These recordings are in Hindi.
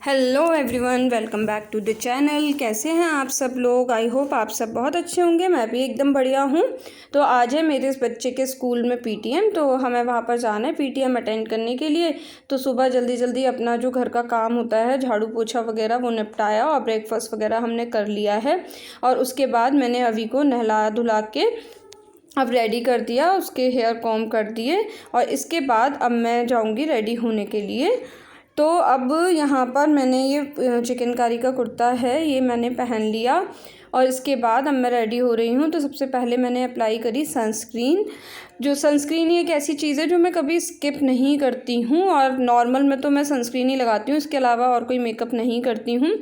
Hello everyone, welcome back to the channel. कैसे हैं आप सब लोग? आई होप आप सब बहुत अच्छे होंगे। मैं भी एकदम बढ़िया हूँ। तो आज है मेरे इस बच्चे के स्कूल में पीटीएम, तो हमें वहाँ पर जाना है पीटीएम अटेंड करने के लिए। तो सुबह जल्दी जल्दी अपना जो घर का काम होता है, झाड़ू पोछा वगैरह, वो निपटाया और ब्रेकफास्ट वगैरह हमने कर लिया है। और उसके बाद मैंने अभी को नहला धुला के अब रेडी कर दिया, उसके हेयर कॉम कर दिए। और इसके बाद अब मैं जाऊंगी रेडी होने के लिए। तो अब यहाँ पर मैंने ये चिकनकारी का कुर्ता है, ये मैंने पहन लिया। और इसके बाद अब मैं रेडी हो रही हूँ। तो सबसे पहले मैंने अप्लाई करी सनस्क्रीन। जो सनस्क्रीन ये एक ऐसी चीज़ है जो मैं कभी स्किप नहीं करती हूँ, और नॉर्मल में तो मैं सनस्क्रीन ही लगाती हूँ, इसके अलावा और कोई मेकअप नहीं करती हूँ।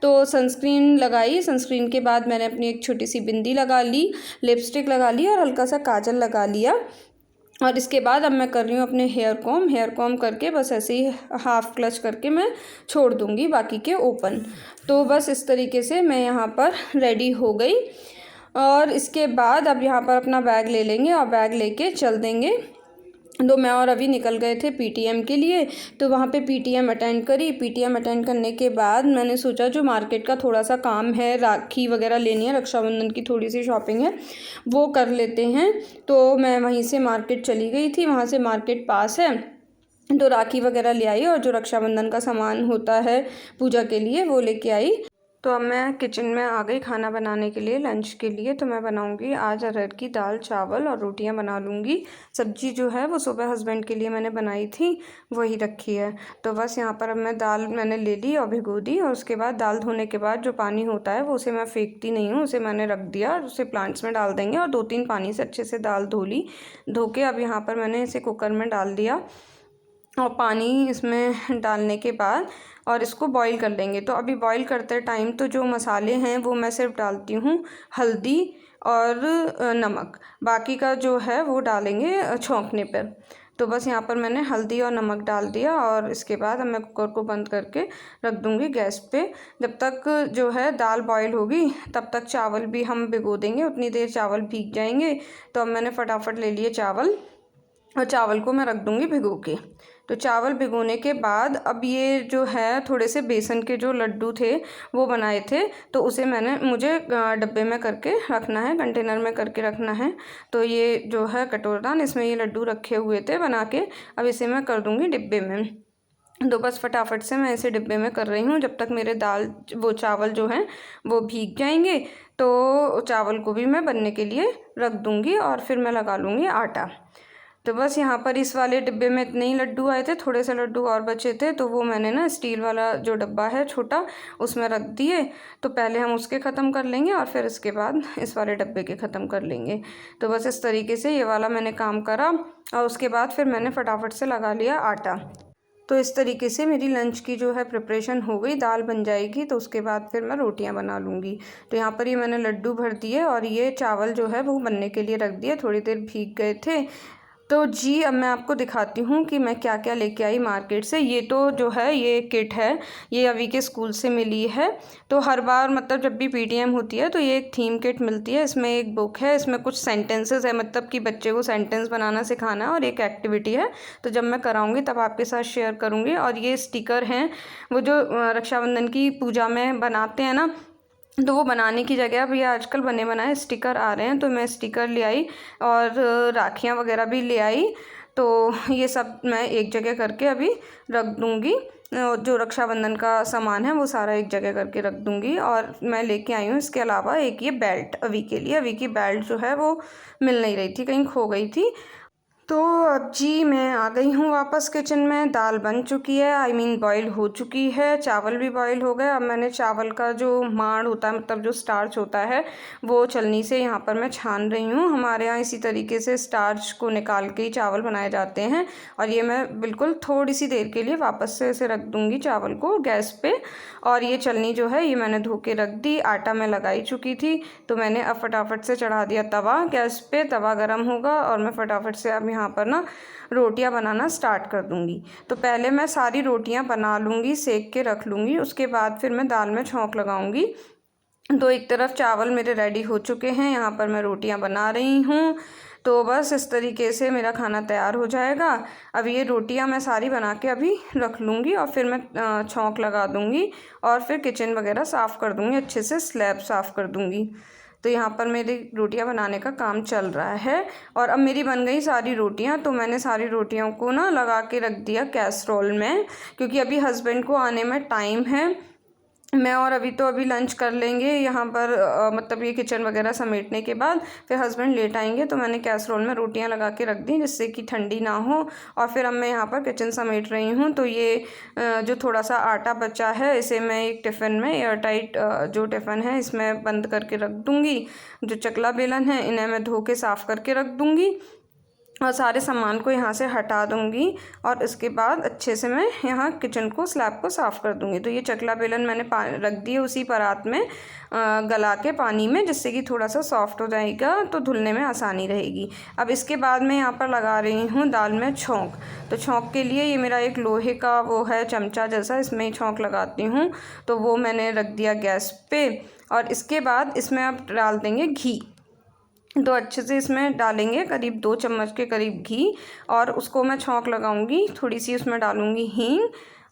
तो सनस्क्रीन लगाई। सनस्क्रीन के बाद मैंने अपनी एक छोटी सी बिंदी लगा ली, लिपस्टिक लगा ली और हल्का सा काजल लगा लिया। और इसके बाद अब मैं कर रही हूँ अपने हेयर कॉम करके बस ऐसे ही हाफ क्लच करके मैं छोड़ दूँगी, बाकी के ओपन। तो बस इस तरीके से मैं यहाँ पर रेडी हो गई। और इसके बाद अब यहाँ पर अपना बैग ले लेंगे और बैग लेके चल देंगे। तो मैं और अभी निकल गए थे पीटीएम के लिए। तो वहाँ पे पीटीएम अटेंड करी। पीटीएम अटेंड करने के बाद मैंने सोचा जो मार्केट का थोड़ा सा काम है, राखी वगैरह लेनी है, रक्षाबंधन की थोड़ी सी शॉपिंग है, वो कर लेते हैं। तो मैं वहीं से मार्केट चली गई थी, वहाँ से मार्केट पास है। तो राखी वगैरह ले आई और जो रक्षाबंधन का सामान होता है पूजा के लिए वो लेके आई। तो अब मैं किचन में आ गई खाना बनाने के लिए, लंच के लिए। तो मैं बनाऊंगी आज अरहर की दाल, चावल और रोटियां बना लूँगी। सब्जी जो है वो सुबह हस्बैंड के लिए मैंने बनाई थी, वही रखी है। तो बस यहाँ पर अब मैं दाल मैंने ले ली और भिगो दी। और उसके बाद दाल धोने के बाद जो पानी होता है वो उसे मैं फेंकती नहीं हूँ, उसे मैंने रख दिया और उसे प्लांट्स में डाल देंगे। और 2-3 पानी से अच्छे से दाल धो ली। धो के अब यहाँ पर मैंने इसे कुकर में डाल दिया। और पानी इसमें डालने के बाद और इसको बॉईल कर लेंगे। तो अभी बॉईल करते टाइम तो जो मसाले हैं वो मैं सिर्फ डालती हूँ हल्दी और नमक, बाकी का जो है वो डालेंगे छौंकने पर। तो बस यहाँ पर मैंने हल्दी और नमक डाल दिया। और इसके बाद अब मैं कुकर को बंद करके रख दूँगी गैस पे। जब तक जो है दाल बॉईल होगी तब तक चावल भी हम भिगो देंगे, उतनी देर चावल भीग जाएंगे। तो अब मैंने फटाफट ले लिए चावल और चावल को मैं रख दूँगी भिगो के। तो चावल भिगोने के बाद अब ये जो है थोड़े से बेसन के जो लड्डू थे वो बनाए थे, तो उसे मुझे डब्बे में करके रखना है, कंटेनर में करके रखना है। तो ये जो है कटोरदान, इसमें ये लड्डू रखे हुए थे बना के, अब इसे मैं कर दूँगी डिब्बे में। तो बस फटाफट से मैं इसे डिब्बे में कर रही हूँ जब तक मेरे चावल जो हैं वो भीग जाएंगे। तो चावल को भी मैं बनने के लिए रख दूँगी और फिर मैं लगा लूँगी आटा। तो बस यहाँ पर इस वाले डिब्बे में इतने ही लड्डू आए थे, थोड़े से लड्डू और बचे थे, तो वो मैंने ना स्टील वाला जो डब्बा है छोटा उसमें रख दिए। तो पहले हम उसके ख़त्म कर लेंगे और फिर इसके बाद इस वाले डब्बे के ख़त्म कर लेंगे। तो बस इस तरीके से ये वाला मैंने काम करा और उसके बाद फिर मैंने फटाफट से लगा लिया आटा। तो इस तरीके से मेरी लंच की जो है प्रिपरेशन हो गई, दाल बन जाएगी तो उसके बाद फिर मैं रोटियां बना लूँगी। तो यहाँ पर ये मैंने लड्डू भर दिए और ये चावल जो है वो बनने के लिए रख दिए, थोड़ी देर भीग गए थे। तो जी अब मैं आपको दिखाती हूँ कि मैं क्या क्या लेके आई मार्केट से। ये तो जो है ये किट है, ये अभी के स्कूल से मिली है। तो हर बार मतलब जब भी पीटीएम होती है तो ये एक थीम किट मिलती है। इसमें एक बुक है, इसमें कुछ सेंटेंसेस है, मतलब कि बच्चे को सेंटेंस बनाना सिखाना है, और एक एक्टिविटी है। तो जब मैं कराऊंगी तब आपके साथ शेयर करूँगी। और ये स्टिकर हैं, वो जो रक्षाबंधन की पूजा में बनाते हैं ना, तो वो बनाने की जगह अब ये आजकल बने बनाए स्टिकर आ रहे हैं। तो मैं स्टिकर ले आई और राखियाँ वगैरह भी ले आई। तो ये सब मैं एक जगह करके अभी रख दूँगी। जो रक्षाबंधन का सामान है वो सारा एक जगह करके रख दूँगी। और मैं लेके आई हूँ इसके अलावा एक ये बेल्ट अभी के लिए। अभी की बेल्ट जो है वो मिल नहीं रही थी, कहीं खो गई थी। तो अब जी मैं आ गई हूँ वापस किचन में। दाल बन चुकी है, बॉईल हो चुकी है, चावल भी बॉईल हो गए। अब मैंने चावल का जो माड़ होता है, मतलब जो स्टार्च होता है, वो छलनी से यहाँ पर मैं छान रही हूँ। हमारे यहाँ इसी तरीके से स्टार्च को निकाल के ही चावल बनाए जाते हैं। और ये मैं बिल्कुल थोड़ी सी देर के लिए वापस से इसे रख दूँगी चावल को गैस पे। और ये छलनी जो है ये मैंने धो के रख दी। आटा मैं लगाई चुकी थी, तो मैंने अब फटाफट से चढ़ा दिया तवा गैस पे। तवा गर्म होगा और मैं फटाफट से अब यहाँ पर ना रोटियां बनाना स्टार्ट कर दूँगी। तो पहले मैं सारी रोटियां बना लूँगी, सेक के रख लूँगी, उसके बाद फिर मैं दाल में छौंक लगाऊँगी। तो एक तरफ चावल मेरे रेडी हो चुके हैं, यहाँ पर मैं रोटियां बना रही हूँ। तो बस इस तरीके से मेरा खाना तैयार हो जाएगा। अब ये रोटियां मैं सारी बना के अभी रख लूँगी और फिर मैं छौंक लगा दूँगी और फिर किचन वगैरह साफ़ कर दूँगी, अच्छे से स्लैब साफ़ कर दूँगी। तो यहाँ पर मेरी रोटियां बनाने का काम चल रहा है और अब मेरी बन गई सारी रोटियां। तो मैंने सारी रोटियों को ना लगा के रख दिया कैसरोल में, क्योंकि अभी हस्बैंड को आने में टाइम है। मैं और अभी लंच कर लेंगे यहाँ पर, मतलब ये किचन वगैरह समेटने के बाद फिर हस्बैंड लेट आएंगे। तो मैंने कैसरोल में रोटियां लगा के रख दी जिससे कि ठंडी ना हो। और फिर अब मैं यहाँ पर किचन समेट रही हूँ। तो ये जो थोड़ा सा आटा बचा है इसे मैं एक टिफ़िन में, एयर टाइट जो टिफ़िन है इसमें बंद करके रख दूँगी। जो चकला बेलन है इन्हें मैं धो के साफ़ करके रख दूँगी और सारे सामान को यहाँ से हटा दूँगी और इसके बाद अच्छे से मैं यहाँ किचन को, स्लैब को साफ़ कर दूँगी। तो ये चकला बेलन मैंने रख दिए उसी परात में गला के पानी में, जिससे कि थोड़ा सा सॉफ्ट हो जाएगा तो धुलने में आसानी रहेगी। अब इसके बाद मैं यहाँ पर लगा रही हूँ दाल में छौंक। तो छौंक के लिए ये मेरा एक लोहे का वो है चमचा जैसा, इसमें ही छौंक लगाती हूँ। तो वो मैंने रख दिया गैस पे और इसके बाद इसमें अब डाल देंगे घी। तो अच्छे से इसमें डालेंगे करीब 2 चम्मच के करीब घी और उसको मैं छौंक लगाऊंगी। थोड़ी सी उसमें डालूंगी हींग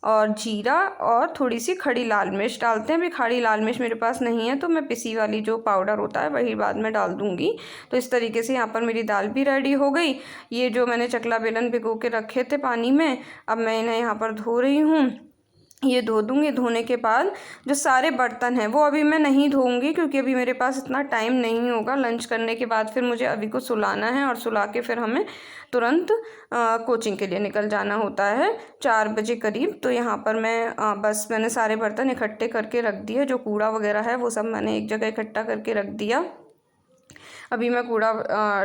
और जीरा और थोड़ी सी खड़ी लाल मिर्च डालते हैं। अभी खड़ी लाल मिर्च मेरे पास नहीं है तो मैं पिसी वाली जो पाउडर होता है वही बाद में डाल दूंगी। तो इस तरीके से यहाँ पर मेरी दाल भी रेडी हो गई। ये जो मैंने चकला बेलन भिगो के रखे थे पानी में, अब मैं इन्हें यहाँ पर धो रही हूँ। ये धो दूँगी। धोने के बाद जो सारे बर्तन हैं वो अभी मैं नहीं धोऊंगी, क्योंकि अभी मेरे पास इतना टाइम नहीं होगा। लंच करने के बाद फिर मुझे अभी को सुलाना है और सुला के फिर हमें तुरंत कोचिंग के लिए निकल जाना होता है 4 बजे करीब। तो यहाँ पर मैं बस मैंने सारे बर्तन इकट्ठे करके रख दिए। जो कूड़ा वगैरह है वो सब मैंने एक जगह इकट्ठा करके रख दिया। अभी मैं कूड़ा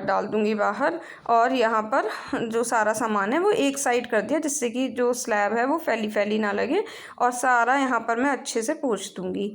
डाल दूँगी बाहर और यहाँ पर जो सारा सामान है वो एक साइड कर दिया, जिससे कि जो स्लैब है वो फैली फैली ना लगे और सारा यहाँ पर मैं अच्छे से पोंछ दूँगी।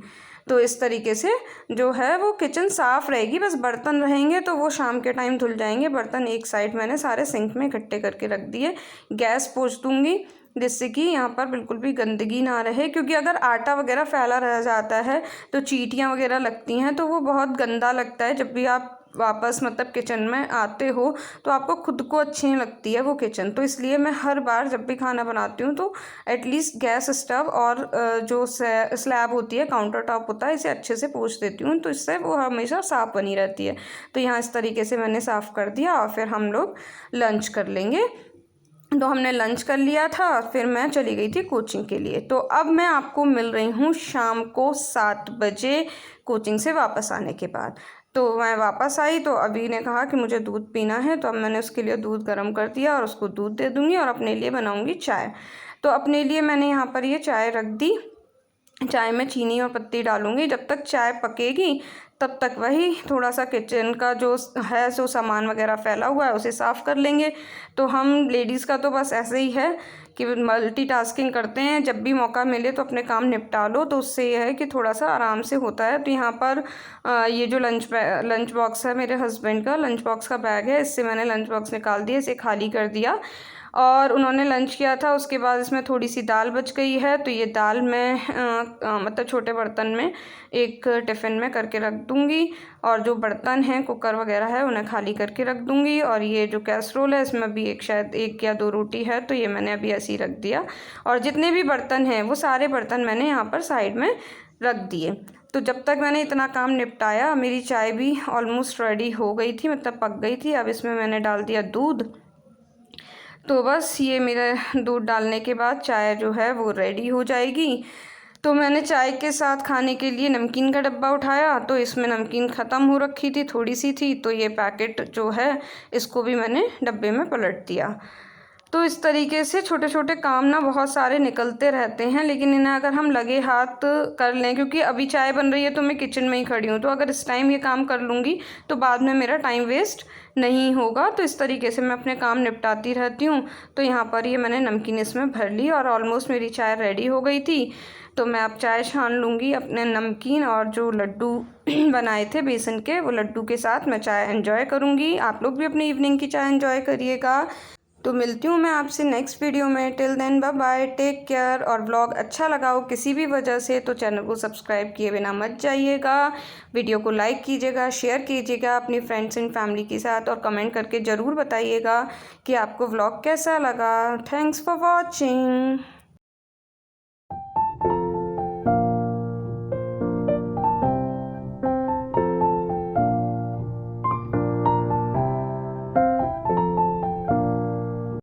तो इस तरीके से जो है वो किचन साफ़ रहेगी। बस बर्तन रहेंगे तो वो शाम के टाइम धुल जाएंगे। बर्तन एक साइड मैंने सारे सिंक में इकट्ठे करके रख दिए। गैस पोंछ दूँगी जिससे कि यहाँ पर बिल्कुल भी गंदगी ना रहे, क्योंकि अगर आटा वगैरह फैला रह जाता है तो चींटियाँ वगैरह लगती हैं तो वो बहुत गंदा लगता है। जब भी आप वापस मतलब किचन में आते हो तो आपको खुद को अच्छी नहीं लगती है वो किचन। तो इसलिए मैं हर बार जब भी खाना बनाती हूँ तो एटलीस्ट गैस स्टव और जो स्लैब होती है, काउंटर टॉप होता है, इसे अच्छे से पोंछ देती हूँ। तो इससे वो हमेशा साफ़ बनी रहती है। तो यहाँ इस तरीके से मैंने साफ़ कर दिया और फिर हम लोग लंच कर लेंगे। तो हमने लंच कर लिया था, फिर मैं चली गई थी कोचिंग के लिए। तो अब मैं आपको मिल रही हूँ शाम को 7 बजे कोचिंग से वापस आने के बाद। तो मैं वापस आई तो अभी ने कहा कि मुझे दूध पीना है, तो अब मैंने उसके लिए दूध गर्म कर दिया और उसको दूध दे दूँगी और अपने लिए बनाऊँगी चाय। तो अपने लिए मैंने यहाँ पर ये चाय रख दी। चाय में चीनी और पत्ती डालूँगी। जब तक चाय पकेगी तब तक वही थोड़ा सा किचन का जो है जो सामान वगैरह फैला हुआ है उसे साफ़ कर लेंगे। तो हम लेडीज़ का तो बस ऐसे ही है कि मल्टीटास्किंग करते हैं। जब भी मौका मिले तो अपने काम निपटा लो, तो उससे यह है कि थोड़ा सा आराम से होता है। तो यहाँ पर ये जो लंच बॉक्स है, मेरे हस्बैंड का लंच बॉक्स का बैग है, इससे मैंने लंच बॉक्स निकाल दिया, इसे खाली कर दिया और उन्होंने लंच किया था। उसके बाद इसमें थोड़ी सी दाल बच गई है, तो ये दाल मैं मतलब छोटे बर्तन में एक टिफ़िन में करके रख दूँगी और जो बर्तन हैं कुकर वगैरह है उन्हें खाली करके रख दूँगी। और ये जो कैसरोल है इसमें भी शायद 1 या 2 रोटी है, तो ये मैंने अभी ऐसे ही रख दिया। और जितने भी बर्तन हैं वो सारे बर्तन मैंने यहाँ पर साइड में रख दिए। तो जब तक मैंने इतना काम निपटाया मेरी चाय भी ऑलमोस्ट रेडी हो गई थी, मतलब पक गई थी। अब इसमें मैंने डाल दिया दूध। तो बस ये मेरा दूध डालने के बाद चाय जो है वो रेडी हो जाएगी। तो मैंने चाय के साथ खाने के लिए नमकीन का डब्बा उठाया, तो इसमें नमकीन ख़त्म हो रखी थी, थोड़ी सी थी, तो ये पैकेट जो है इसको भी मैंने डब्बे में पलट दिया। तो इस तरीके से छोटे छोटे काम ना बहुत सारे निकलते रहते हैं, लेकिन इन्हें अगर हम लगे हाथ कर लें, क्योंकि अभी चाय बन रही है तो मैं किचन में ही खड़ी हूँ, तो अगर इस टाइम ये काम कर लूँगी तो बाद में मेरा टाइम वेस्ट नहीं होगा। तो इस तरीके से मैं अपने काम निपटाती रहती हूँ। तो यहाँ पर ये मैंने नमकीन इसमें भर ली और ऑलमोस्ट मेरी चाय रेडी हो गई थी। तो मैं अब चाय छान लूँगी अपने नमकीन और जो लड्डू बनाए थे बेसन के, वो लड्डू के साथ मैं चाय एंजॉय करूँगी। आप लोग भी अपनी इवनिंग की चाय एंजॉय करिएगा। तो मिलती हूँ मैं आपसे नेक्स्ट वीडियो में। Till then bye bye, take care. और व्लॉग अच्छा लगा हो किसी भी वजह से तो चैनल को सब्सक्राइब किए बिना मत जाइएगा। वीडियो को लाइक कीजिएगा, शेयर कीजिएगा अपनी फ्रेंड्स एंड फैमिली के साथ, और कमेंट करके ज़रूर बताइएगा कि आपको व्लॉग कैसा लगा। Thanks for watching.